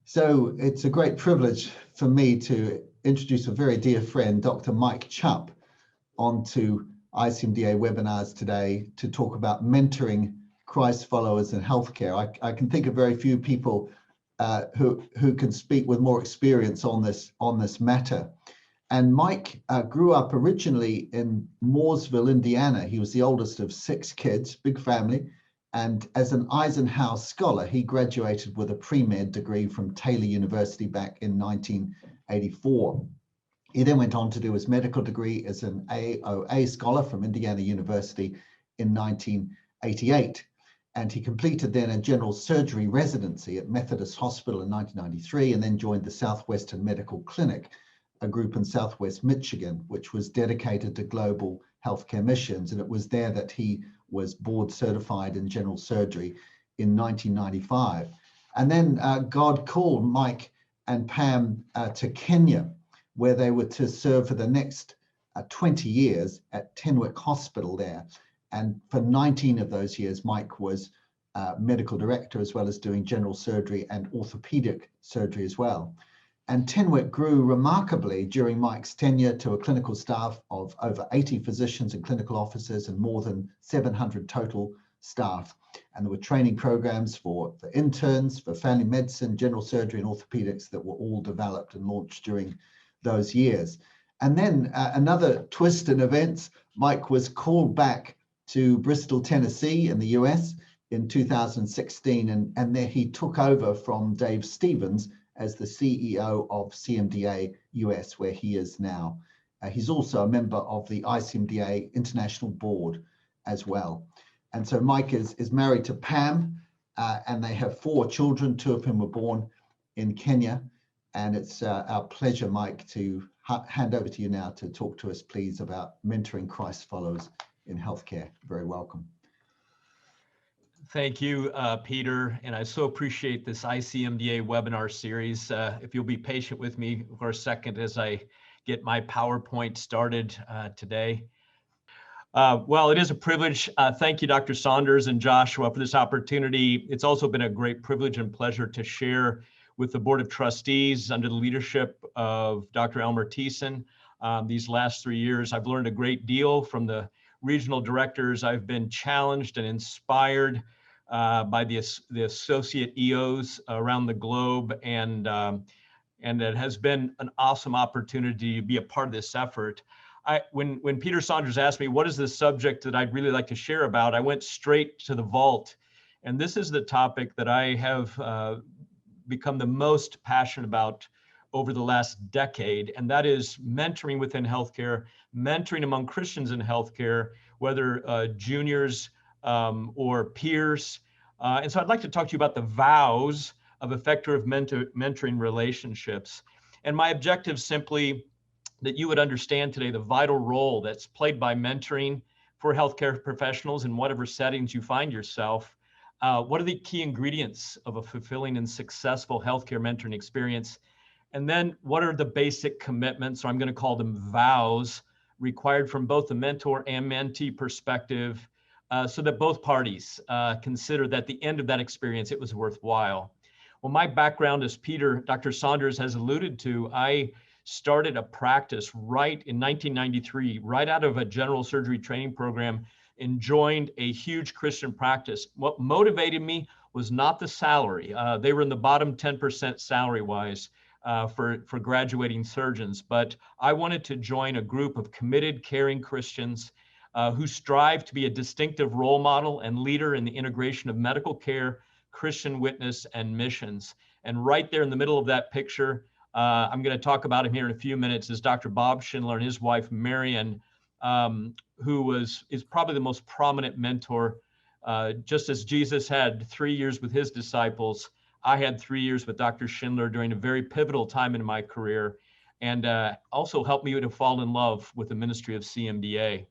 So it's a great privilege for me to introduce a very dear friend, Dr. Mike Chupp, onto ICMDA webinars today to talk about mentoring Christ followers in healthcare. I can think of very few people who can speak with more experience on this matter. And Mike grew up originally in Mooresville, Indiana. He was the oldest of 6 kids, big family. And as an Eisenhower Scholar, he graduated with a pre-med degree from Taylor University back in 1984. He then went on to do his medical degree as an AOA Scholar from Indiana University in 1988. And he completed then a general surgery residency at Methodist Hospital in 1993, and then joined the Southwestern Medical Clinic, a group in Southwest Michigan, which was dedicated to global healthcare missions. And it was there that he was board certified in general surgery in 1995. And then God called Mike and Pam to Kenya, where they were to serve for the next 20 years at Tenwick Hospital there. And for 19 of those years, Mike was medical director, as well as doing general surgery and orthopedic surgery as well. And Tenwick grew remarkably during Mike's tenure to a clinical staff of over 80 physicians and clinical officers and more than 700 total staff. And there were training programs for interns, for family medicine, general surgery, and orthopedics that were all developed and launched during those years. And then another twist in events, Mike was called back to Bristol, Tennessee in the US in 2016. And there he took over from Dave Stevens as the CEO of Cmda US, where he is now. He's also a member of the ICMDA International Board as well. And so Mike is married to Pam, and they have 4 children, 2 of whom were born in Kenya. And it's our pleasure, Mike, to hand over to you now to talk to us, please, about mentoring Christ followers in healthcare. Very welcome. Thank you, Peter, and I so appreciate this ICMDA webinar series. If you'll be patient with me for a second as I get my PowerPoint started today. Well, it is a privilege. Thank you, Dr. Saunders and Joshua, for this opportunity. It's also been a great privilege and pleasure to share with the Board of Trustees under the leadership of Dr. Elmer Thiessen. These last 3 years, I've learned a great deal from the regional directors. I've been challenged and inspired by the associate EOs around the globe, and it has been an awesome opportunity to be a part of this effort. When Peter Saunders asked me, what is the subject that I'd really like to share about, I went straight to the vault. And this is the topic that I have become the most passionate about over the last decade, and that is mentoring within healthcare, mentoring among Christians in healthcare, whether juniors or peers. And so I'd like to talk to you about the vows of effective mentoring relationships. And my objective is simply that you would understand today the vital role that's played by mentoring for healthcare professionals in whatever settings you find yourself. What are the key ingredients of a fulfilling and successful healthcare mentoring experience? And then what are the basic commitments, or I'm going to call them vows, required from both the mentor and mentee perspective, so that both parties consider that at the end of that experience, it was worthwhile. Well, my background, as Dr. Saunders has alluded to, I started a practice right in 1993, right out of a general surgery training program, and joined a huge Christian practice. What motivated me was not the salary. They were in the bottom 10% salary-wise for graduating surgeons, but I wanted to join a group of committed, caring Christians who strive to be a distinctive role model and leader in the integration of medical care, Christian witness, and missions. And right there in the middle of that picture, I'm going to talk about him here in a few minutes, is Dr. Bob Schindler and his wife, Marion, who is probably the most prominent mentor. Just as Jesus had 3 years with his disciples, I had 3 years with Dr. Schindler during a very pivotal time in my career, and also helped me to fall in love with the ministry of CMDA.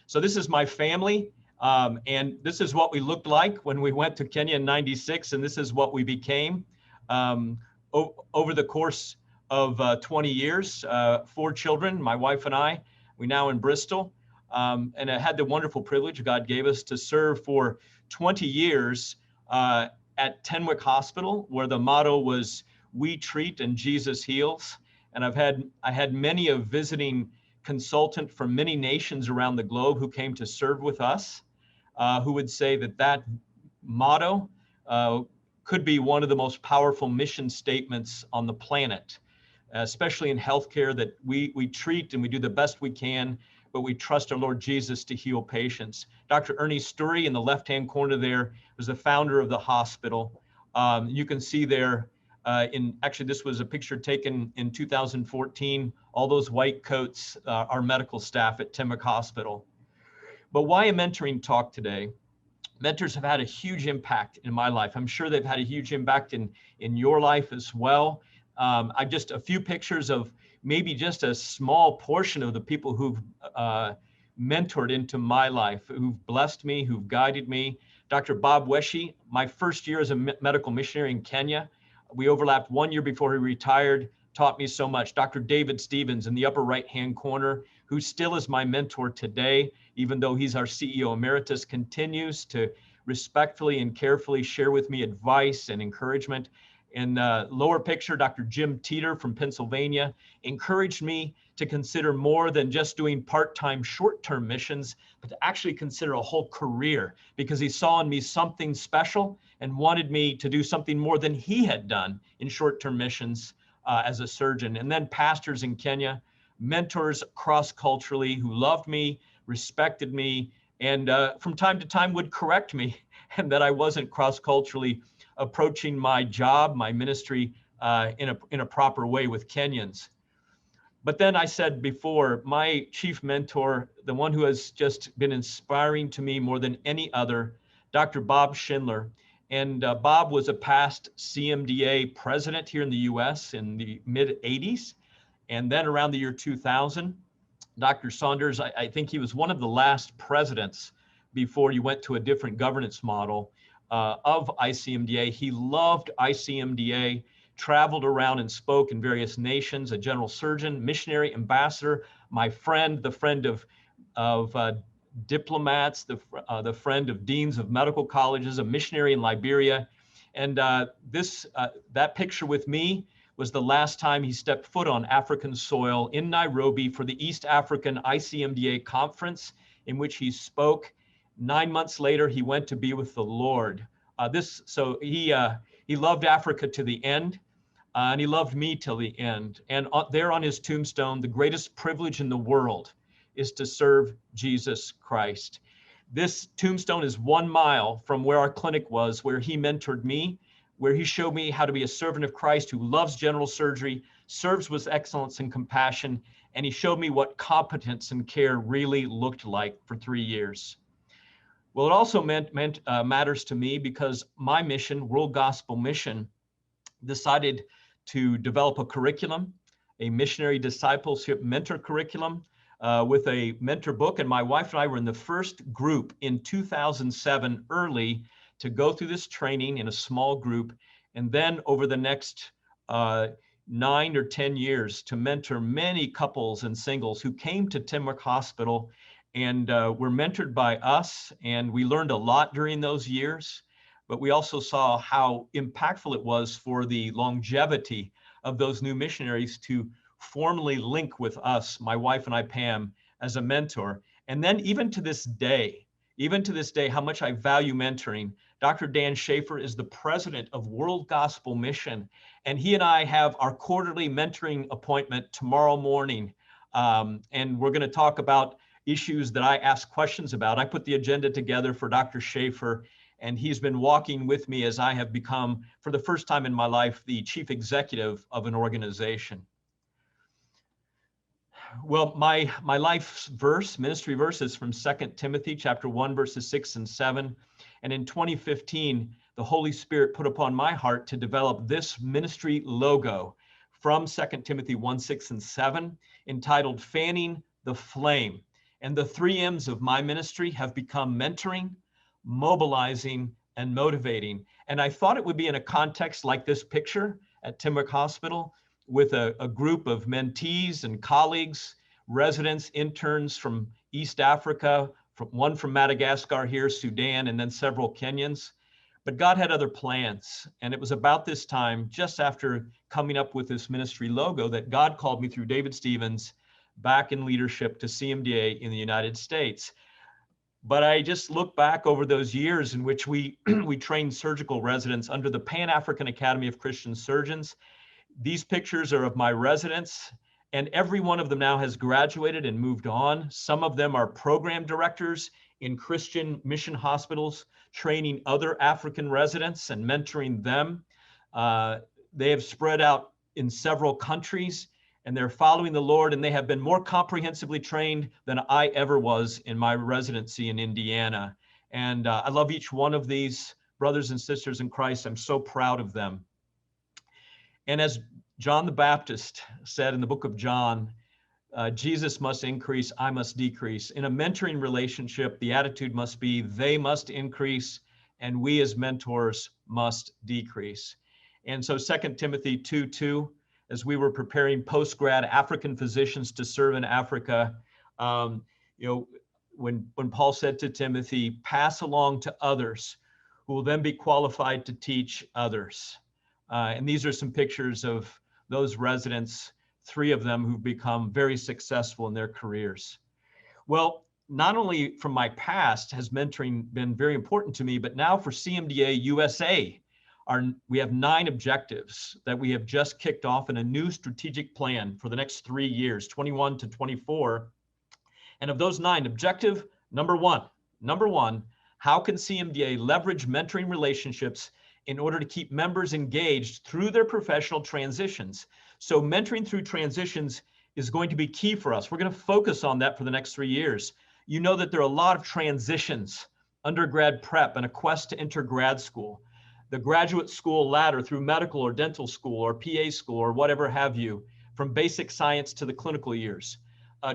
So this is my family, and this is what we looked like when we went to Kenya in '96, and this is what we became over the course of 20 years. 4 children, my wife and I. We now in Bristol, and I had the wonderful privilege God gave us to serve for 20 years at Tenwick Hospital, where the motto was we treat and Jesus heals. And I had many a visiting consultant from many nations around the globe who came to serve with us, who would say that motto could be one of the most powerful mission statements on the planet, especially in healthcare, that we treat and we do the best we can, but we trust our Lord Jesus to heal patients. Dr. Ernie Sturry in the left-hand corner there was the founder of the hospital. You can see there, actually this was a picture taken in 2014, all those white coats, our medical staff at Timbuk Hospital. But why a mentoring talk today? Mentors have had a huge impact in my life. I'm sure they've had a huge impact in your life as well. I just a few pictures of maybe just a small portion of the people who've mentored into my life, who've blessed me, who've guided me. Dr. Bob Weshi, my first year as a medical missionary in Kenya, we overlapped 1 year before he retired, taught me so much. Dr. David Stevens in the upper right-hand corner, who still is my mentor today, even though he's our CEO Emeritus, continues to respectfully and carefully share with me advice and encouragement. In the lower picture, Dr. Jim Teeter from Pennsylvania encouraged me to consider more than just doing part-time short-term missions, but to actually consider a whole career, because he saw in me something special and wanted me to do something more than he had done in short-term missions as a surgeon. And then pastors in Kenya, mentors cross-culturally who loved me, respected me, and from time to time would correct me and that I wasn't cross-culturally approaching my job, my ministry in a proper way with Kenyans. But then I said before, my chief mentor, the one who has just been inspiring to me more than any other, Dr. Bob Schindler. And Bob was a past CMDA president here in the US in the mid 80s. And then around the year 2000, Dr. Saunders, I think he was one of the last presidents before you went to a different governance model of ICMDA. He loved ICMDA, traveled around and spoke in various nations, a general surgeon, missionary, ambassador, my friend, the friend of diplomats, the friend of deans of medical colleges, a missionary in Liberia. And that picture with me was the last time he stepped foot on African soil in Nairobi for the East African ICMDA conference, in which he spoke. 9 months later, he went to be with the Lord. So he loved Africa to the end, and he loved me till the end. And there on his tombstone, the greatest privilege in the world is to serve Jesus Christ. This tombstone is 1 mile from where our clinic was, where he mentored me, where he showed me how to be a servant of Christ who loves general surgery, serves with excellence and compassion, and he showed me what competence and care really looked like for 3 years. Well, it also matters to me because my mission, World Gospel Mission, decided to develop a curriculum, a missionary discipleship mentor curriculum with a mentor book. And my wife and I were in the first group in 2007 early to go through this training in a small group. And then over the next 9 or 10 years to mentor many couples and singles who came to Timbuk Hospital and were mentored by us. And we learned a lot during those years, but we also saw how impactful it was for the longevity of those new missionaries to formally link with us, my wife and I, Pam, as a mentor. And then even to this day, how much I value mentoring. Dr. Dan Schaefer is the president of World Gospel Mission, and he and I have our quarterly mentoring appointment tomorrow morning. And we're going to talk about issues that I ask questions about. I put the agenda together for Dr. Schaefer, and he's been walking with me as I have become, for the first time in my life, the chief executive of an organization. Well, my life's verse, ministry verse, is from 2 Timothy chapter 1, verses 6 and 7. And in 2015, the Holy Spirit put upon my heart to develop this ministry logo from 2 Timothy 1, 6 and 7, entitled Fanning the Flame. And the 3 M's of my ministry have become mentoring, mobilizing, and motivating. And I thought it would be in a context like this picture at Timbuk Hospital, with a group of mentees and colleagues, residents, interns from East Africa, one from Madagascar here, Sudan, and then several Kenyans. But God had other plans. And it was about this time, just after coming up with this ministry logo, that God called me through David Stevens back in leadership to CMDA in the United States. But I just look back over those years in which we trained surgical residents under the Pan-African Academy of Christian Surgeons. These pictures are of my residents, and every one of them now has graduated and moved on. Some of them are program directors in Christian mission hospitals, training other African residents and mentoring them. They have spread out in several countries, and they're following the Lord, and they have been more comprehensively trained than I ever was in my residency in Indiana. And I love each one of these brothers and sisters in Christ. I'm so proud of them. And as John the Baptist said in the book of John, Jesus must increase, I must decrease. In a mentoring relationship, the attitude must be they must increase and we as mentors must decrease. And so 2 Timothy 2:2, as we were preparing post-grad African physicians to serve in Africa, when Paul said to Timothy, pass along to others who will then be qualified to teach others. And these are some pictures of those residents, 3 of them who've become very successful in their careers. Well, not only from my past has mentoring been very important to me, but now for CMDA USA, we have 9 objectives that we have just kicked off in a new strategic plan for the next 3 years, 21 to 24. And of those 9, objective number one, how can CMDA leverage mentoring relationships in order to keep members engaged through their professional transitions? So mentoring through transitions is going to be key for us. We're going to focus on that for the next 3 years. You know that there are a lot of transitions, undergrad prep and a quest to enter grad school, the graduate school ladder through medical or dental school or PA school or whatever have you, from basic science to the clinical years,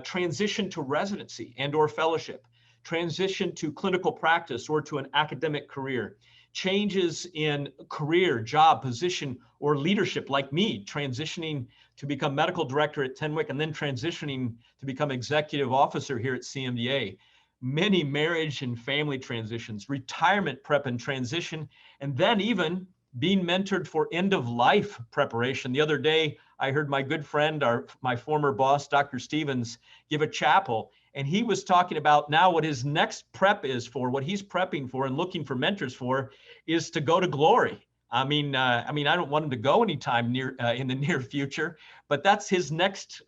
transition to residency and or fellowship, transition to clinical practice or to an academic career, changes in career, job, position, or leadership, like me, transitioning to become medical director at Tenwick and then transitioning to become executive officer here at CMDA. Many marriage and family transitions, retirement prep and transition, and then even being mentored for end of life preparation. The other day, I heard my good friend, my former boss, Dr. Stevens, give a chapel, and he was talking about now what his next prep is for, what he's prepping for and looking for mentors for is to go to glory. I mean, I don't want him to go anytime in the near future, but that's his next,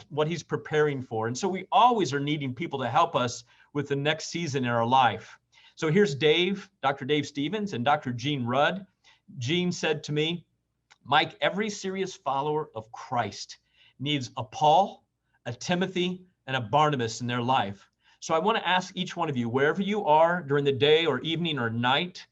what he's preparing for. And so we always are needing people to help us with the next season in our life. So here's Dr. Dave Stevens and Dr. Gene Rudd. Gene said to me, Mike, every serious follower of Christ needs a Paul, a Timothy, and a Barnabas in their life. So I want to ask each one of you, wherever you are during the day or evening or night,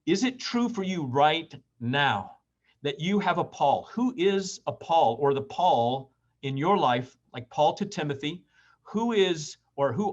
is it true for you right now that you have a Paul? Who is a Paul or the Paul in your life, like Paul to Timothy? Who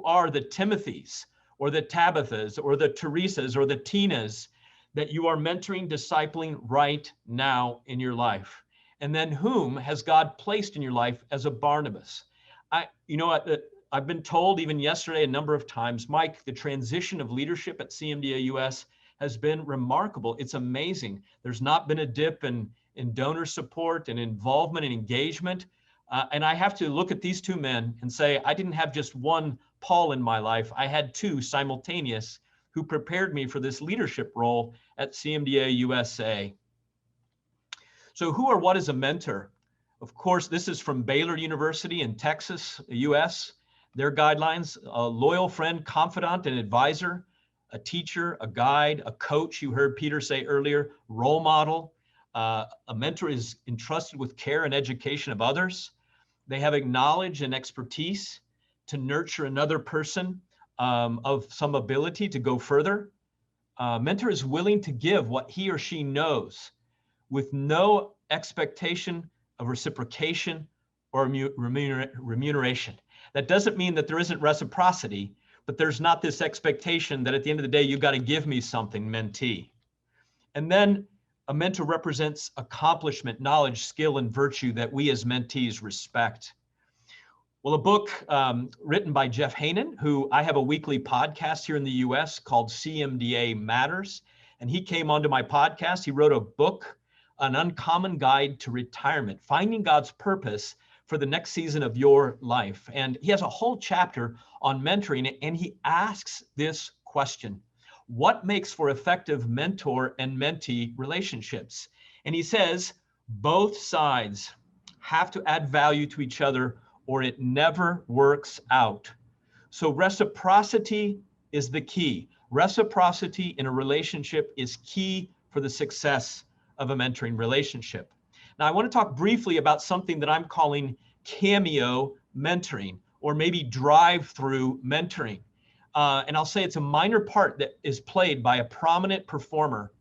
are the Timothys or the Tabithas or the Teresas or the Tinas that you are mentoring, discipling right now in your life? And then whom has God placed in your life as a Barnabas? I've been told even yesterday a number of times, Mike, the transition of leadership at CMDA US has been remarkable. It's amazing. There's not been a dip in donor support and involvement and engagement. And I have to look at these 2 men and say, I didn't have just one Paul in my life. I had 2 simultaneous who prepared me for this leadership role at CMDA USA. So who or what is a mentor? Of course, this is from Baylor University in Texas, US. Their guidelines: a loyal friend, confidant, and advisor, a teacher, a guide, a coach, you heard Peter say earlier, role model. A mentor is entrusted with care and education of others. They have knowledge and expertise to nurture another person of some ability to go further. Mentor is willing to give what he or she knows with no expectation of reciprocation or remuneration. That doesn't mean that there isn't reciprocity, but there's not this expectation that at the end of the day, you've got to give me something, mentee. And then a mentor represents accomplishment, knowledge, skill, and virtue that we as mentees respect. Well, a book written by Jeff Haanen, who I have a weekly podcast here in the US called Cmda Matters. And he came onto my podcast. He wrote a book, An Uncommon Guide to Retirement, Finding God's Purpose for the Next Season of Your Life. And he has a whole chapter on mentoring, and he asks this question: what makes for effective mentor and mentee relationships? And he says, both sides have to add value to each other or it never works out. So reciprocity is the key. Reciprocity in a relationship is key for the success of a mentoring relationship. Now, I want to talk briefly about something that I'm calling Cameo Mentoring, or maybe drive-through mentoring. And I'll say it's a minor part that is played by a prominent performer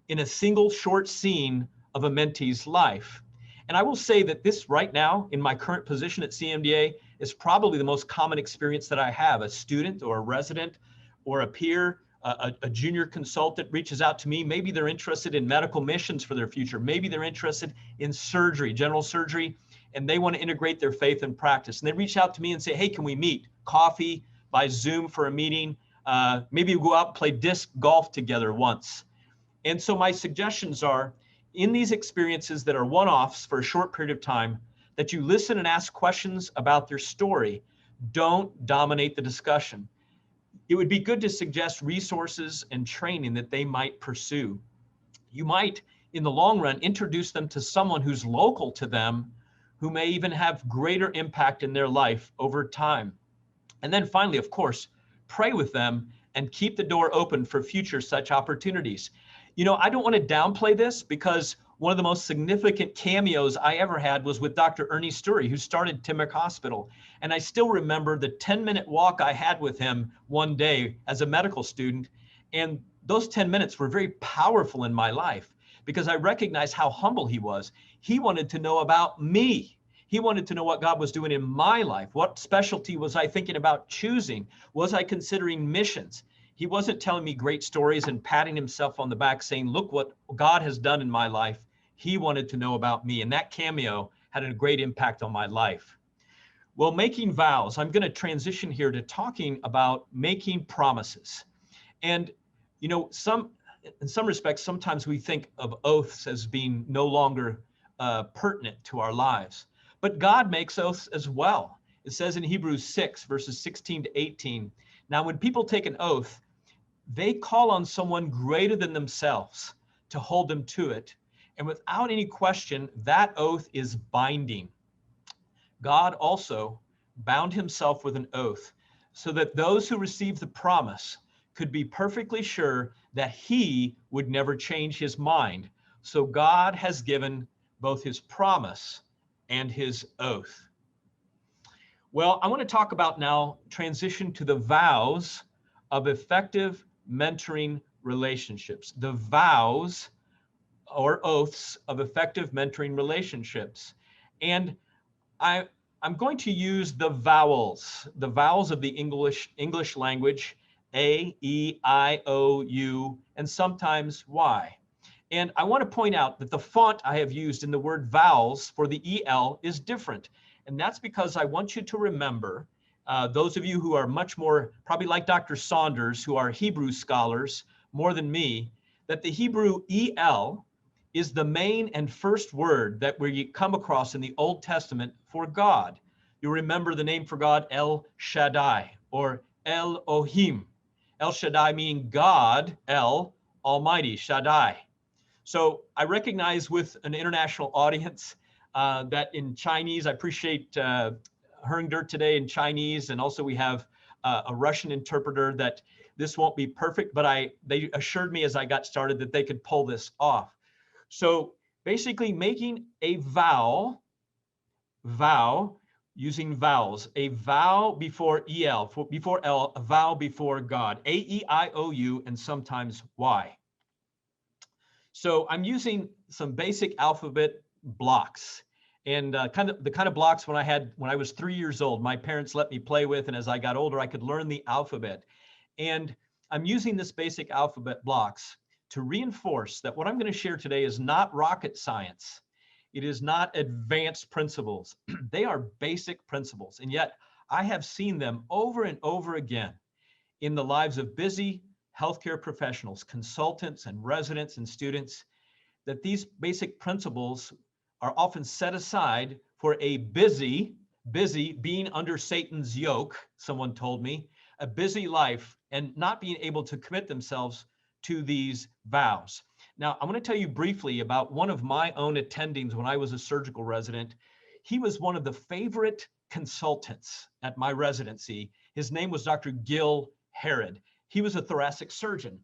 in a single short scene of a mentee's life. And I will say that this right now, in my current position at CMDA, is probably the most common experience that I have. A student or a resident or a peer, a junior consultant reaches out to me. Maybe they're interested in medical missions for their future. Maybe they're interested in surgery, general surgery, and they want to integrate their faith and practice. And they reach out to me and say, hey, can we meet? Coffee, by Zoom for a meeting. Maybe we'll go out and play disc golf together once. And so my suggestions are, in these experiences that are one-offs for a short period of time, that you listen and ask questions about their story. Don't dominate the discussion. It would be good to suggest resources and training that they might pursue. You might, in the long run, introduce them to someone who's local to them, who may even have greater impact in their life over time. And then finally, of course, pray with them and keep the door open for future such opportunities. You know, I don't want to downplay this, because one of the most significant cameos I ever had was with Dr. Ernie Sturry, who started Timmock Hospital. And I still remember the 10-minute walk I had with him one day as a medical student. And those 10 minutes were very powerful in my life, because I recognized how humble he was. He wanted to know about me. He wanted to know what God was doing in my life. What specialty was I thinking about choosing? Was I considering missions? He wasn't telling me great stories and patting himself on the back saying, look what God has done in my life. He wanted to know about me. And that cameo had a great impact on my life. Well, making vows, I'm going to transition here to talking about making promises. And, you know, in some respects, sometimes we think of oaths as being no longer pertinent to our lives. But God makes oaths as well. It says in Hebrews 6, verses 16 to 18, now when people take an oath, they call on someone greater than themselves to hold them to it. And without any question, that oath is binding. God also bound himself with an oath so that those who receive the promise could be perfectly sure that he would never change his mind. So God has given both his promise and his oath. Well, I want to talk about now transition to the vows of effective mentoring relationships. The vows or oaths of effective mentoring relationships. And I'm going to use the vowels of the English language, A, E, I, O, U, and sometimes Y. And I want to point out that the font I have used in the word vowels for the EL is different. And that's because I want you to remember, those of you who are much more, probably like Dr. Saunders, who are Hebrew scholars more than me, that the Hebrew EL is the main and first word that we come across in the Old Testament for God. You remember the name for God, El Shaddai, or Elohim. El Shaddai meaning God, El, Almighty, Shaddai. So I recognize with an international audience that in Chinese, I appreciate Hungder today in Chinese, and also we have a Russian interpreter, that this won't be perfect, but they assured me as I got started that they could pull this off. So basically making a vow using vowels, a vow before EL, before L, a vow before God, A, E, I, O, U, and sometimes Y. So I'm using some basic alphabet blocks, and the kind of blocks when I was 3 years old, my parents let me play with, and as I got older, I could learn the alphabet. And I'm using this basic alphabet blocks to reinforce that what I'm going to share today is not rocket science. It is not advanced principles. They are basic principles. And yet I have seen them over and over again in the lives of busy healthcare professionals, consultants and residents and students, that these basic principles are often set aside for a busy being under Satan's yoke, someone told me, a busy life, and not being able to commit themselves to these vows. Now, I'm going to tell you briefly about one of my own attendings when I was a surgical resident. He was one of the favorite consultants at my residency. His name was Dr. Gil Herod. He was a thoracic surgeon.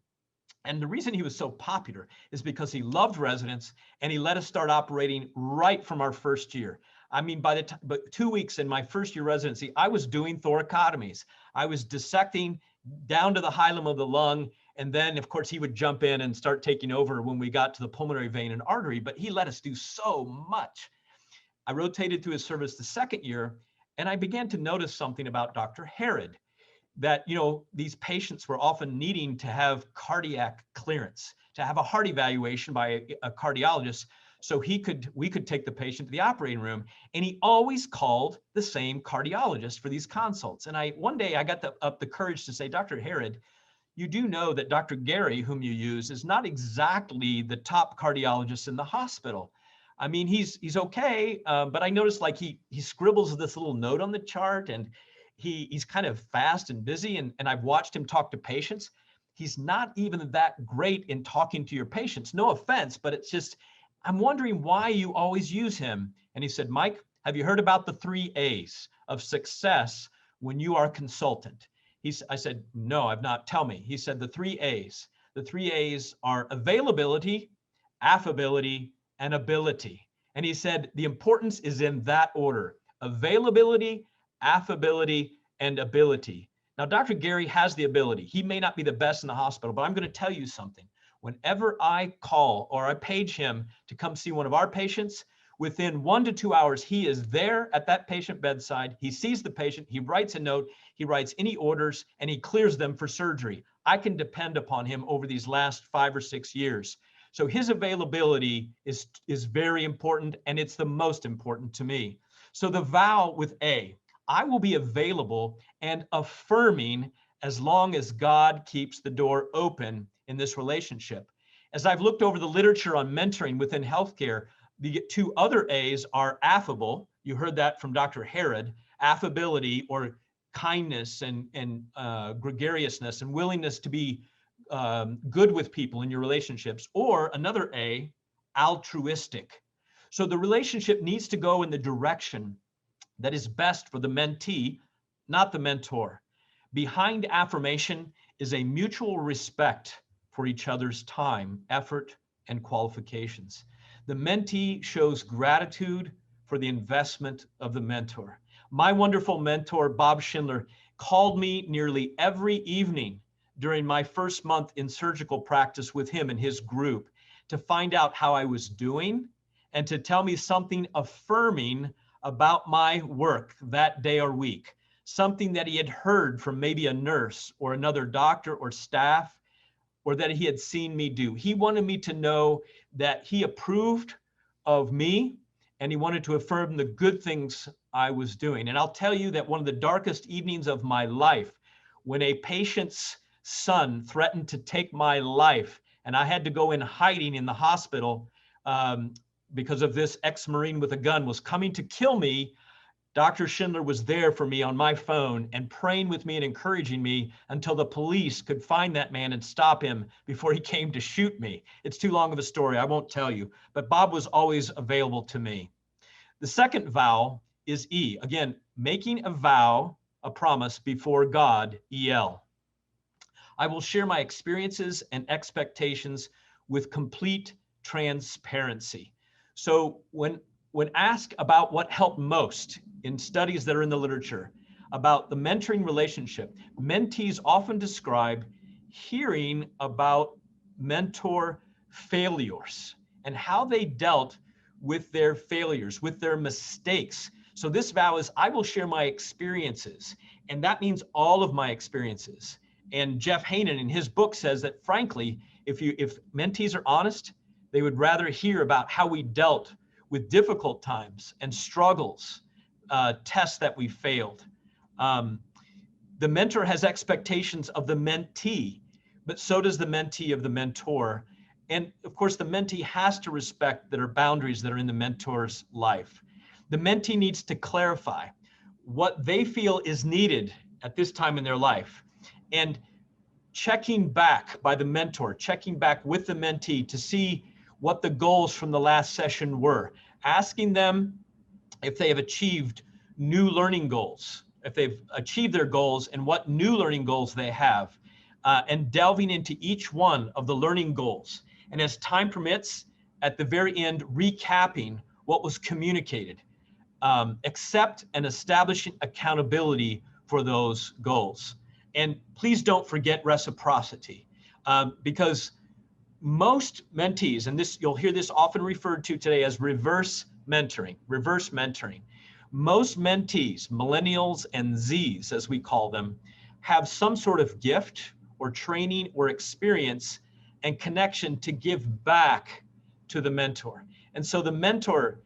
And the reason he was so popular is because he loved residents and he let us start operating right from our first year. I mean, by the time, but 2 weeks in my first year residency, I was doing thoracotomies. I was dissecting down to the hilum of the lung. And then, of course, he would jump in and start taking over when we got to the pulmonary vein and artery. But he let us do so much. I rotated through his service the second year, and I began to notice something about Dr. Herod, that, you know, these patients were often needing to have cardiac clearance, to have a heart evaluation by a cardiologist, so we could take the patient to the operating room. And he always called the same cardiologist for these consults. And one day I got up the courage to say, Dr. Herod, you do know that Dr. Gary, whom you use, is not exactly the top cardiologist in the hospital. I mean, he's okay, but I noticed like he scribbles this little note on the chart, and he's kind of fast and busy, and I've watched him talk to patients. He's not even that great in talking to your patients. No offense, but it's just, I'm wondering why you always use him. And he said, Mike, have you heard about the 3 A's of success when you are a consultant? I said, no, I've not. Tell me. He said, the 3 A's. The 3 A's are availability, affability, and ability. And he said, the importance is in that order: availability, affability, and ability. Now, Dr. Gary has the ability. He may not be the best in the hospital, but I'm going to tell you something. Whenever I call or I page him to come see one of our patients, within 1 to 2 hours, he is there at that patient bedside. He sees the patient, he writes a note, he writes any orders, and he clears them for surgery. I can depend upon him over these last 5 or 6 years. So his availability is very important, and it's the most important to me. So the vow with A, I will be available and affirming as long as God keeps the door open in this relationship. As I've looked over the literature on mentoring within healthcare, the 2 other A's are affable. You heard that from Dr. Herod. Affability, or kindness and gregariousness and willingness to be good with people in your relationships. Or another A, altruistic. So the relationship needs to go in the direction that is best for the mentee, not the mentor. Behind affirmation is a mutual respect for each other's time, effort, and qualifications. The mentee shows gratitude for the investment of the mentor. My wonderful mentor, Bob Schindler, called me nearly every evening during my first month in surgical practice with him and his group to find out how I was doing and to tell me something affirming about my work that day or week, something that he had heard from maybe a nurse or another doctor or staff, or that he had seen me do. He wanted me to know that he approved of me, and he wanted to affirm the good things I was doing. And I'll tell you that one of the darkest evenings of my life, when a patient's son threatened to take my life, and I had to go in hiding in the hospital because of this ex-Marine with a gun was coming to kill me, Dr. Schindler was there for me on my phone and praying with me and encouraging me until the police could find that man and stop him before he came to shoot me. It's too long of a story, I won't tell you, but Bob was always available to me. The second vow is E. Again, making a vow, a promise before God, EL. I will share my experiences and expectations with complete transparency. So when asked about what helped most in studies that are in the literature about the mentoring relationship, mentees often describe hearing about mentor failures and how they dealt with their failures, with their mistakes. So this vow is, I will share my experiences, and that means all of my experiences. And Jeff Hainan in his book says that, frankly, if mentees are honest, they would rather hear about how we dealt with difficult times and struggles, tests that we failed, The mentor has expectations of the mentee, but so does the mentee of the mentor. And of course, the mentee has to respect that are boundaries that are in the mentor's life. The mentee needs to clarify what they feel is needed at this time in their life, and checking back by the mentor, checking back with the mentee to see what the goals from the last session were, asking them if they have achieved new learning goals, if they've achieved their goals and what new learning goals they have, and delving into each one of the learning goals. And as time permits, at the very end, recapping what was communicated, accept and establishing accountability for those goals. And please don't forget reciprocity, because most mentees, and this you'll hear this often referred to today as reverse mentoring. Most mentees, millennials and Zs, as we call them, have some sort of gift or training or experience and connection to give back to the mentor. And so the mentor,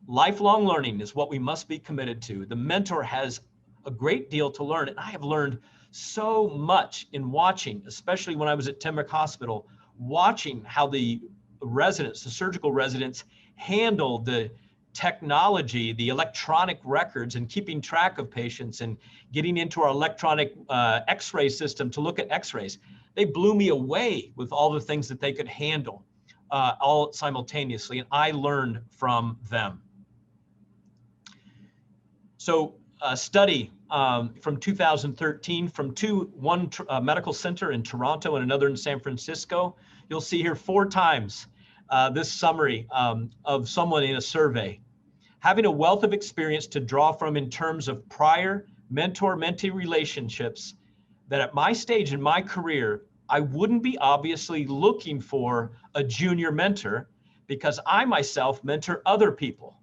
lifelong learning is what we must be committed to. The mentor has a great deal to learn, and I have learned so much in watching, especially when I was at Temrick Hospital, watching how the residents, the surgical residents, handled the technology, the electronic records, and keeping track of patients and getting into our electronic x-ray system to look at x-rays. They blew me away with all the things that they could handle all simultaneously, and I learned from them. So a study from 2013 from one medical center in Toronto and another in San Francisco. You'll see here 4 times this summary of someone in a survey. Having a wealth of experience to draw from in terms of prior mentor-mentee relationships, that at my stage in my career, I wouldn't be obviously looking for a junior mentor because I myself mentor other people.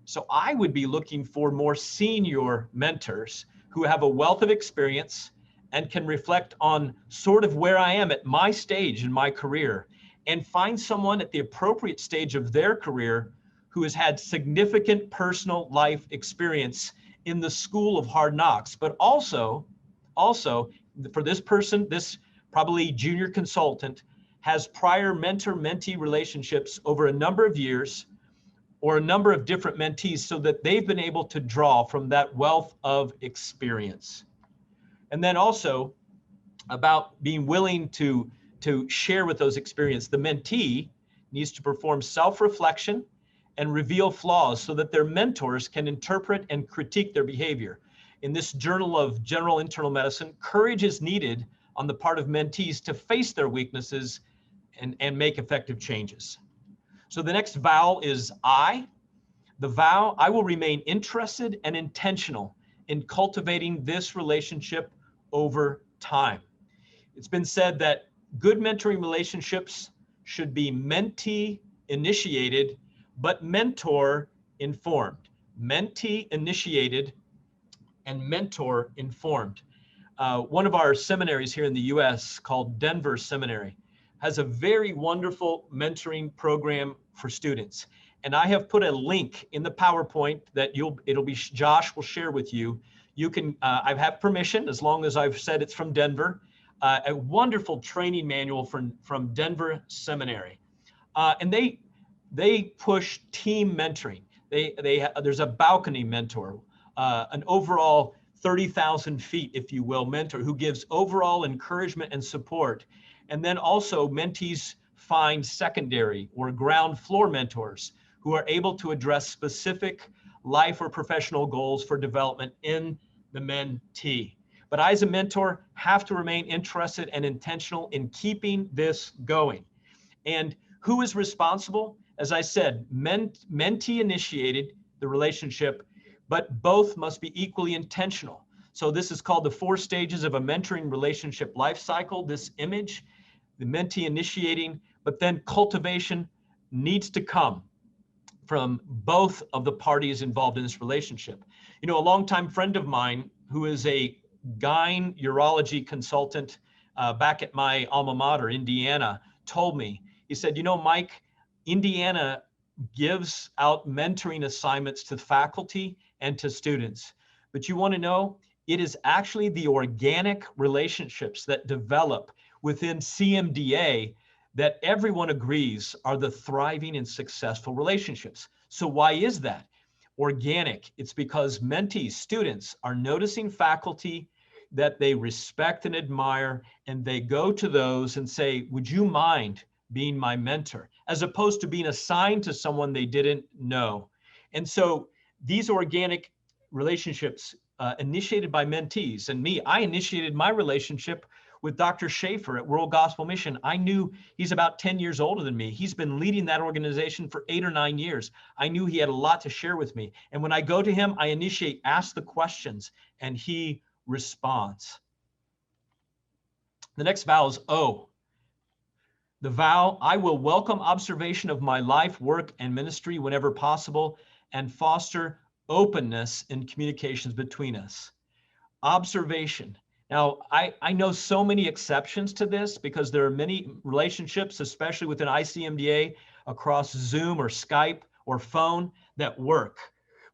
So I would be looking for more senior mentors who have a wealth of experience and can reflect on sort of where I am at my stage in my career, and find someone at the appropriate stage of their career who has had significant personal life experience in the school of hard knocks, but also for this person, this probably junior consultant, has prior mentor-mentee relationships over a number of years or a number of different mentees, so that they've been able to draw from that wealth of experience. And then also about being willing to share with those experiences. The mentee needs to perform self-reflection and reveal flaws so that their mentors can interpret and critique their behavior. In this Journal of General Internal Medicine, courage is needed on the part of mentees to face their weaknesses and make effective changes. So the next vow is I. The vow, I will remain interested and intentional in cultivating this relationship over time. It's been said that good mentoring relationships should be mentee initiated, but mentor informed. Mentee initiated and mentor informed. One of our seminaries here in the US called Denver Seminary has a very wonderful mentoring program for students. And I have put a link in the PowerPoint that Josh will share with you. You can, I have permission, as long as I've said it's from Denver, a wonderful training manual from Denver Seminary. And they push team mentoring. There's a balcony mentor, an overall 30,000 feet, if you will, mentor who gives overall encouragement and support. And then also mentees find secondary or ground floor mentors who are able to address specific life or professional goals for development in the mentee. But I, as a mentor, have to remain interested and intentional in keeping this going. And who is responsible? As I said, mentee initiated the relationship, but both must be equally intentional. So this is called the 4 stages of a mentoring relationship life cycle, this image. The mentee initiating, but then cultivation needs to come from both of the parties involved in this relationship. You know, a longtime friend of mine who is a gyne urology consultant back at my alma mater, Indiana, told me, he said, you know, Mike, Indiana gives out mentoring assignments to faculty and to students. But you want to know, It is actually the organic relationships that develop within CMDA that everyone agrees are the thriving and successful relationships. So why is that? Organic. It's because mentees, students, are noticing faculty that they respect and admire, and they go to those and say, would you mind being my mentor? As opposed to being assigned to someone they didn't know. And so these organic relationships initiated by mentees, and me, I initiated my relationship with Dr. Schaefer at World Gospel Mission. I knew he's about 10 years older than me. He's been leading that organization for 8 or 9 years. I knew he had a lot to share with me. And when I go to him, I initiate, ask the questions, and he responds. The next vow is O. The vow, I will welcome observation of my life, work, and ministry whenever possible, and foster openness in communications between us. Observation. Now, I know so many exceptions to this because there are many relationships, especially within ICMDA, across Zoom or Skype or phone that work.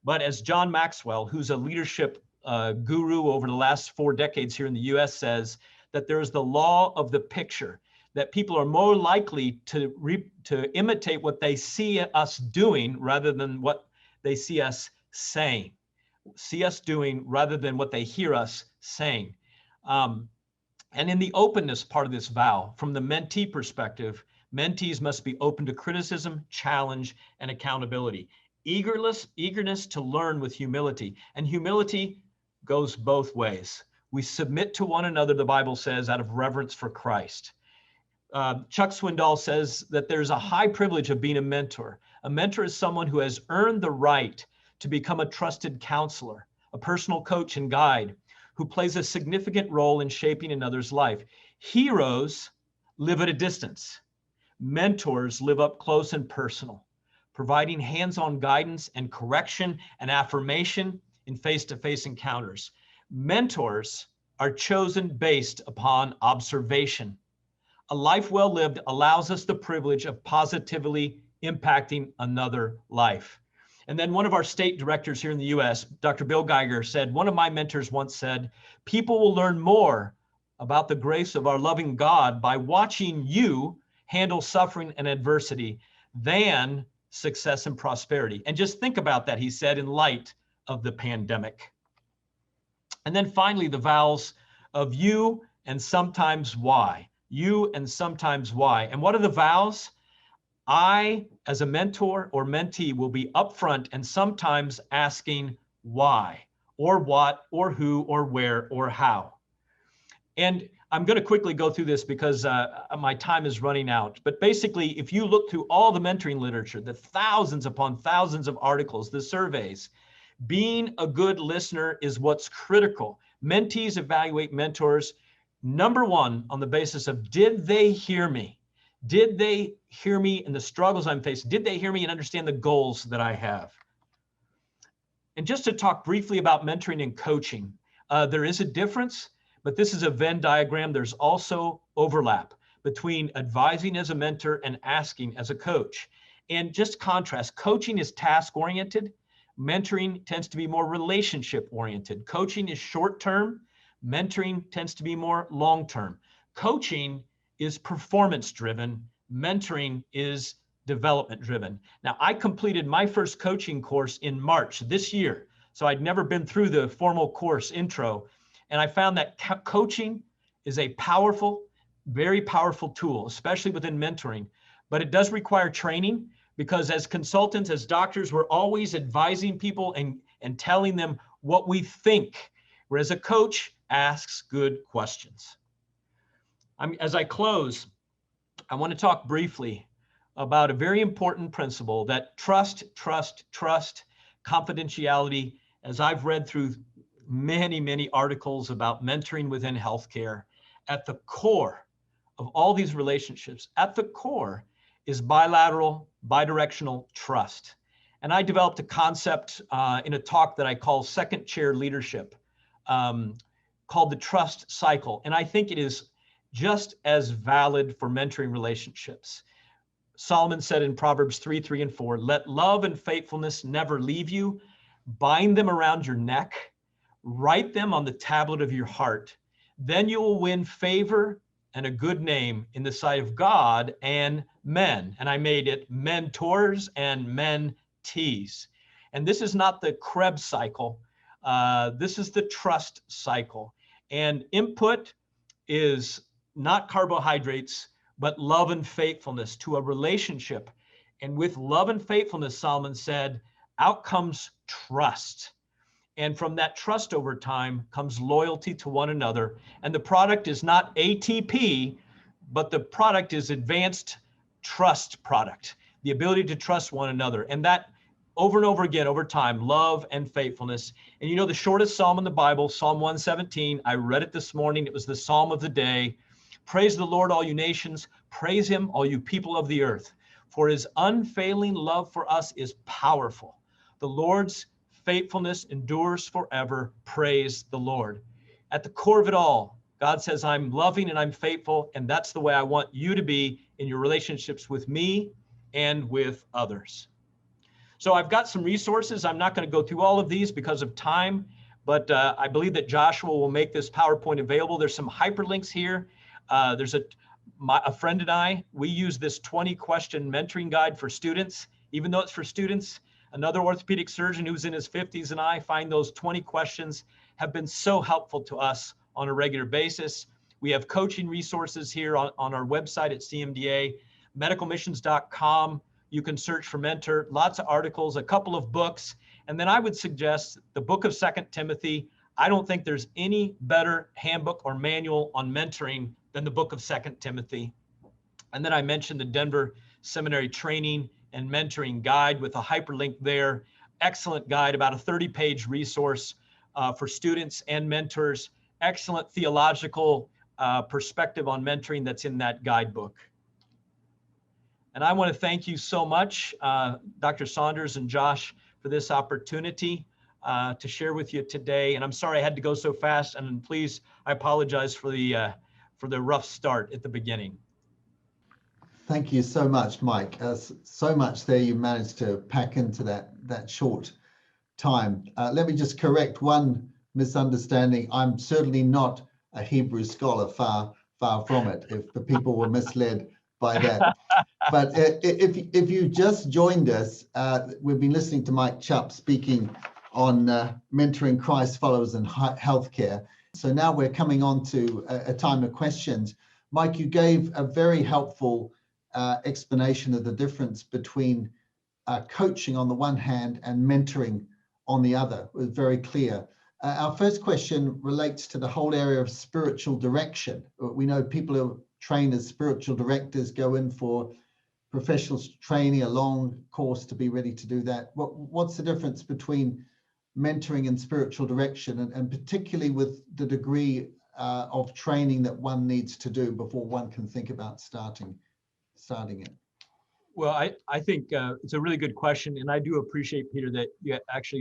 But as John Maxwell, who's a leadership guru over the last 4 decades here in the US, says, that there is the law of the picture, that people are more likely to imitate what they see us doing rather than what they see us saying. See us doing rather than what they hear us saying. And in the openness part of this vow, from the mentee perspective, mentees must be open to criticism, challenge, and accountability. Eagerness to learn with humility. And humility goes both ways. We submit to one another, the Bible says, out of reverence for Christ. Chuck Swindoll says that there's a high privilege of being a mentor. A mentor is someone who has earned the right to become a trusted counselor, a personal coach and guide, who plays a significant role in shaping another's life. Heroes live at a distance. Mentors live up close and personal, providing hands-on guidance and correction and affirmation in face-to-face encounters. Mentors are chosen based upon observation. A life well lived allows us the privilege of positively impacting another life. And then one of our state directors here in the US, Dr. Bill Geiger, said, one of my mentors once said, people will learn more about the grace of our loving God by watching you handle suffering and adversity than success and prosperity. And just think about that, he said, in light of the pandemic. And then finally, the vows of you and sometimes why. You and sometimes why. And what are the vows? I, as a mentor or mentee, will be upfront and sometimes asking why, or what, or who, or where, or how. And I'm going to quickly go through this because my time is running out. But basically, if you look through all the mentoring literature, the thousands upon thousands of articles, the surveys, being a good listener is what's critical. Mentees evaluate mentors, number one, on the basis of, did they hear me? Did they hear me in the struggles I'm facing? Did they hear me and understand the goals that I have? And just to talk briefly about mentoring and coaching, there is a difference, but this is a Venn diagram. There's also overlap between advising as a mentor and asking as a coach. And just contrast, coaching is task-oriented. Mentoring tends to be more relationship-oriented. Coaching is short-term. Mentoring tends to be more long-term. Coaching is performance-driven. Mentoring is development-driven. Now, I completed my first coaching course in March this year, so I'd never been through the formal course intro, and I found that coaching is a powerful, very powerful tool, especially within mentoring, but it does require training because as consultants, as doctors, we're always advising people and telling them what we think, whereas a coach asks good questions. As I close, I want to talk briefly about a very important principle that trust, confidentiality, as I've read through many, many articles about mentoring within healthcare, at the core of all these relationships, at the core is bilateral, bidirectional trust. And I developed a concept in a talk that I call second chair leadership, called the trust cycle. And I think it is just as valid for mentoring relationships. Solomon said in Proverbs 3, and 4, let love and faithfulness never leave you. Bind them around your neck. Write them on the tablet of your heart. Then you will win favor and a good name in the sight of God and men. And I made it mentors and mentees. And this is not the Krebs cycle. This is the trust cycle. And input is not carbohydrates, but love and faithfulness to a relationship. And with love and faithfulness, Solomon said, out comes trust. And from that trust over time comes loyalty to one another. And the product is not ATP, but the product is advanced trust product, the ability to trust one another. And that over and over again, over time, love and faithfulness. And you know, the shortest psalm in the Bible, Psalm 117, I read it this morning. It was the psalm of the day. Praise the Lord, all you nations. Praise him, all you people of the earth. For his unfailing love for us is powerful. The Lord's faithfulness endures forever. Praise the Lord. At the core of it all, God says, I'm loving and I'm faithful, and that's the way I want you to be in your relationships with me and with others. So I've got some resources. I'm not going to go through all of these because of time, but I believe that Joshua will make this PowerPoint available. There's some hyperlinks here. There's a friend and I, we use this 20-question mentoring guide for students. Even though it's for students, another orthopedic surgeon who's in his 50s and I find those 20 questions have been so helpful to us on a regular basis. We have coaching resources here on our website at Cmda, medicalmissions.com. You can search for mentor, lots of articles, a couple of books. And then I would suggest the book of 2 Timothy. I don't think there's any better handbook or manual on mentoring than the book of 2 Timothy. And then I mentioned the Denver Seminary training and mentoring guide with a hyperlink there. Excellent guide, about a 30-page resource for students and mentors. Excellent theological perspective on mentoring that's in that guidebook. And I want to thank you so much, Dr. Saunders and Josh, for this opportunity to share with you today. And I'm sorry I had to go so fast. And please, I apologize for the rough start at the beginning. Thank you so much, Mike. So much there you managed to pack into that short time. Let me just correct one misunderstanding. I'm certainly not a Hebrew scholar, far from it, if the people were misled by that. But if you just joined us, we've been listening to Mike Chupp speaking on mentoring Christ followers in healthcare. So now we're coming on to a time of questions. Mike, you gave a very helpful explanation of the difference between coaching on the one hand and mentoring on the other. It was very clear. Our first question relates to the whole area of spiritual direction. We know people who are trained as spiritual directors go in for professional training, a long course to be ready to do that. What's the difference between mentoring and spiritual direction, and particularly with the degree of training that one needs to do before one can think about starting it? Well, I think it's a really good question. And I do appreciate, Peter, that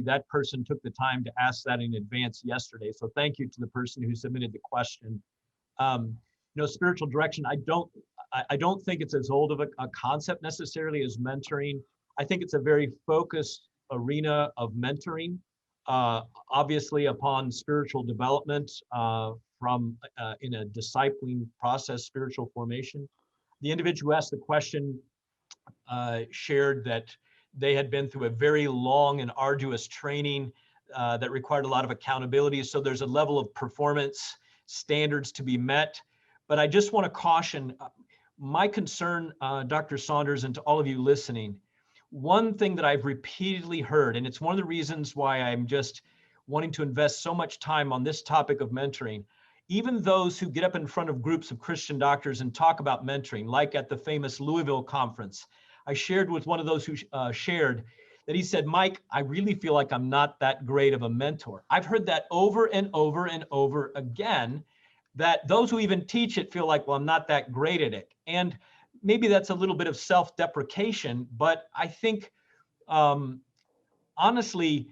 that person took the time to ask that in advance yesterday. So thank you to the person who submitted the question. Spiritual direction, I don't think it's as old of a concept necessarily as mentoring. I think it's a very focused arena of mentoring, obviously upon spiritual development from in a discipling process, spiritual formation. The individual who asked the question shared that they had been through a very long and arduous training that required a lot of accountability. So there's a level of performance standards to be met. But I just want to caution my concern, Dr. Saunders, and to all of you listening, one thing that I've repeatedly heard, and it's one of the reasons why I'm just wanting to invest so much time on this topic of mentoring, even those who get up in front of groups of Christian doctors and talk about mentoring, like at the famous Louisville conference, I shared with one of those who shared that he said, Mike, I really feel like I'm not that great of a mentor. I've heard that over and over and over again, that those who even teach it feel like, well, I'm not that great at it. And maybe that's a little bit of self-deprecation, but I think, honestly,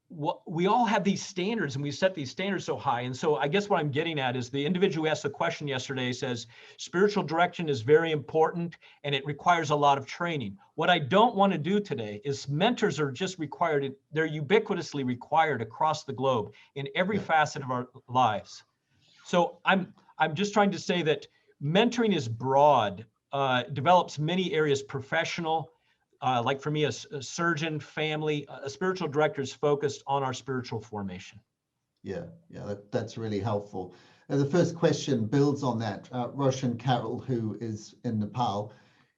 we all have these standards, and we set these standards so high. And so I guess what I'm getting at is the individual who asked the question yesterday says, spiritual direction is very important and it requires a lot of training. What I don't want to do today is mentors are just required. They're ubiquitously required across the globe in every facet of our lives. So I'm just trying to say that mentoring is broad, develops many areas, professional, like for me, a surgeon, family, a spiritual director is focused on our spiritual formation. Yeah, that's really helpful. The first question builds on that. Roshan Carroll, who is in Nepal,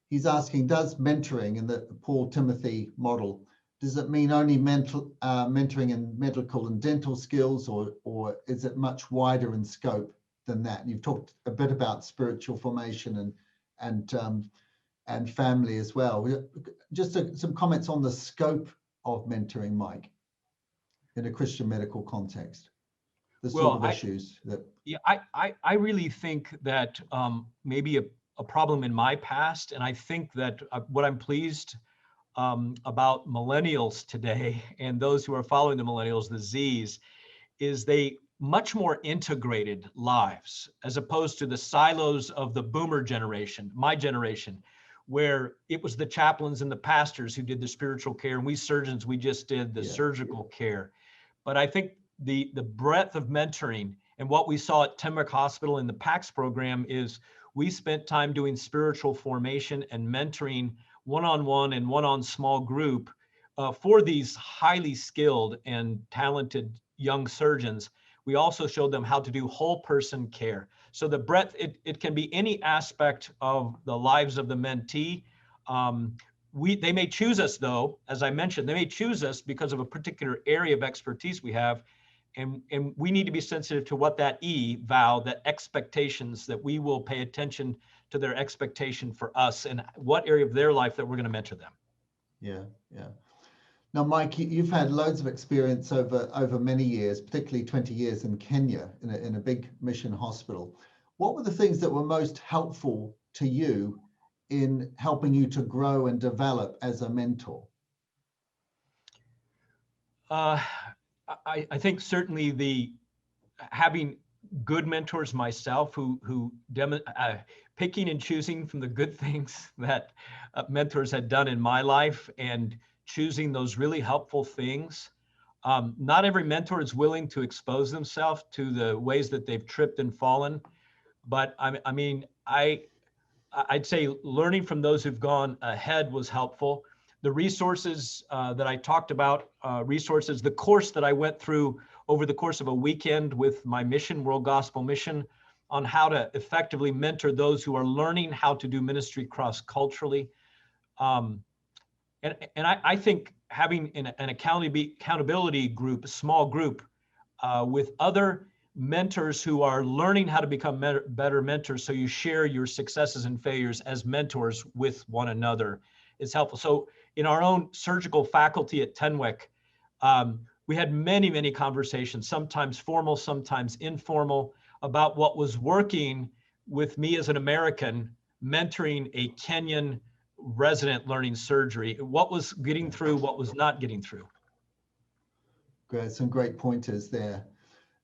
he's asking, does mentoring in the Paul Timothy model, does it mean only mentoring in medical and dental skills, or is it much wider in scope than that? You've talked a bit about spiritual formation and family as well. Just some comments on the scope of mentoring, Mike, in a Christian medical context. The sort of issues that. Yeah, I really think that maybe a problem in my past, and I think that what I'm pleased about millennials today and those who are following the millennials, the Zs, is they much more integrated lives as opposed to the silos of the boomer generation, my generation, where it was the chaplains and the pastors who did the spiritual care, and we surgeons, we just did the surgical care. But I think the breadth of mentoring and what we saw at Tenmark Hospital in the PACS program is we spent time doing spiritual formation and mentoring one-on-one and one-on small group for these highly skilled and talented young surgeons. We also showed them how to do whole person care. So the breadth, it can be any aspect of the lives of the mentee. They may choose us though, as I mentioned, they may choose us because of a particular area of expertise we have. And we need to be sensitive to what that vow, that expectations, that we will pay attention to their expectation for us and what area of their life that we're going to mentor them. Yeah. Now, Mike, you've had loads of experience over many years, particularly 20 years in Kenya in a big mission hospital. What were the things that were most helpful to you in helping you to grow and develop as a mentor? I think certainly having good mentors myself who picking and choosing from the good things that mentors had done in my life and choosing those really helpful things. Not every mentor is willing to expose themselves to the ways that they've tripped and fallen, but I'd say learning from those who've gone ahead was helpful. The resources that I talked about, the course that I went through over the course of a weekend with my mission, World Gospel Mission, on how to effectively mentor those who are learning how to do ministry cross-culturally. And I think having an accountability group, a small group with other mentors who are learning how to become better mentors, so you share your successes and failures as mentors with one another, is helpful. So in our own surgical faculty at Tenwick, we had many conversations, sometimes formal, sometimes informal, about what was working with me as an American mentoring a Kenyan resident learning surgery, what was getting through, what was not getting through. Great, some great pointers there.